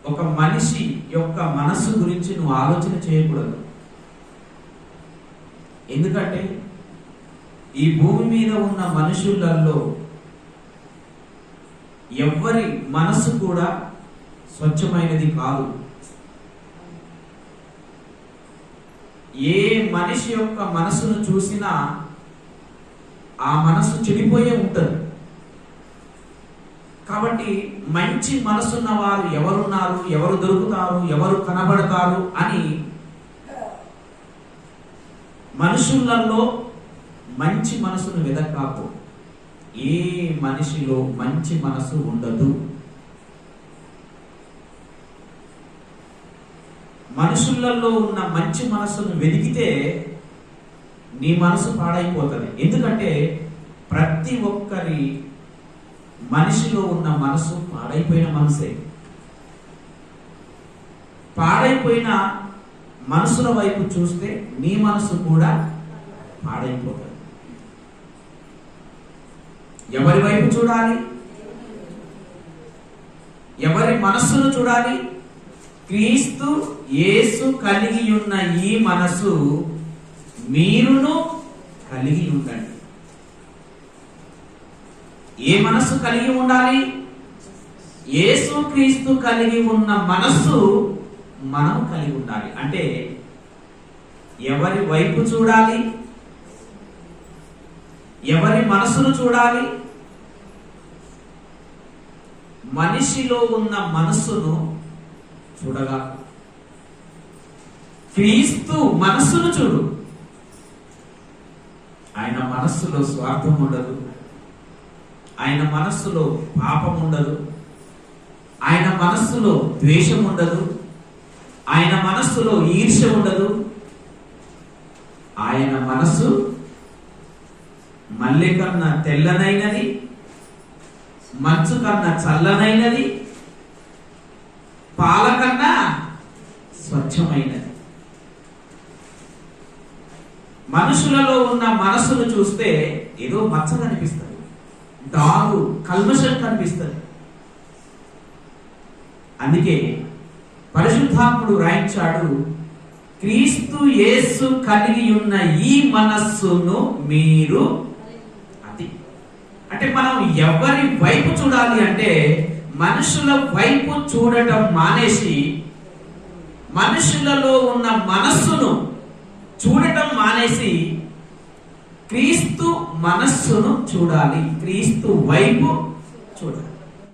ఒక మనిషి యొక్క మనస్సు గురించి నువ్వు ఆలోచన చేయకూడదు. ఎందుకంటే ఈ భూమి మీద ఉన్న మనుషులలో ఎవ్వరి మనస్సు కూడా స్వచ్ఛమైనది కాదు. ఏ మనిషి యొక్క మనసును చూసినా ఆ మనసు చెడిపోయే ఉంటుంది. కాబట్టి మంచి మనసున్న వారు ఎవరున్నారు, ఎవరు దొరుకుతారు, ఎవరు కనబడతారు అని మనుషులలో మంచి మనసును వెదకాకు. ఏ మనిషిలో మంచి మనసు ఉండదు. మనుషులలో ఉన్న మంచి మనసును వెతికితే నీ మనసు పాడైపోతుంది. ఎందుకంటే ప్రతి ఒక్కరి మనిషిలో ఉన్న మనసు పాడైపోయిన మనసే. పాడైపోయిన మనసుల వైపు చూస్తే నీ మనసు కూడా పాడైపోతుంది. ఎవరి వైపు చూడాలి? ఎవరి మనస్సును చూడాలి? క్రీస్తు యేసు కలిగి ఉన్న ఈ మనసు మీరును కలిగి ఉండండి. ఏ మనస్సు కలిగి ఉండాలి? యేసు క్రీస్తు కలిగి ఉన్న మనస్సు మనం కలిగి ఉండాలి. అంటే ఎవరి వైపు చూడాలి? ఎవరి మనసును చూడాలి? మనిషిలో ఉన్న మనస్సును చూడగా క్రీస్తు మనస్సును చూడు. ఆయన మనస్సులో స్వార్థం ఉండదు. ఆయన మనస్సులో పాపం ఉండదు. ఆయన మనస్సులో ద్వేషం ఉండదు. ఆయన మనస్సులో ఈర్ష్య ఉండదు. ఆయన మనస్సు మల్లె కన్నా తెల్లనైనది, మంచు కన్నా చల్లనైనది, పాల కన్నా స్వచ్ఛమైనది. మనుషులలో ఉన్న మనస్సును చూస్తే ఏదో మచ్చ కనిపిస్తుంది, డాగు కల్మషం కనిపిస్తుంది. అందుకే పరిశుద్ధాత్ముడు రాయించాడు, క్రీస్తు యేసు కలిగి ఉన్న ఈ మనస్సును మీరు అంటే మనం ఎవరి వైపు చూడాలి అంటే మనుషుల వైపు చూడటం మానేసి మనుషులలో ఉన్న మనస్సును చూడటం మానేసి క్రీస్తు మనస్సును చూడాలి, క్రీస్తు వైపు చూడాలి.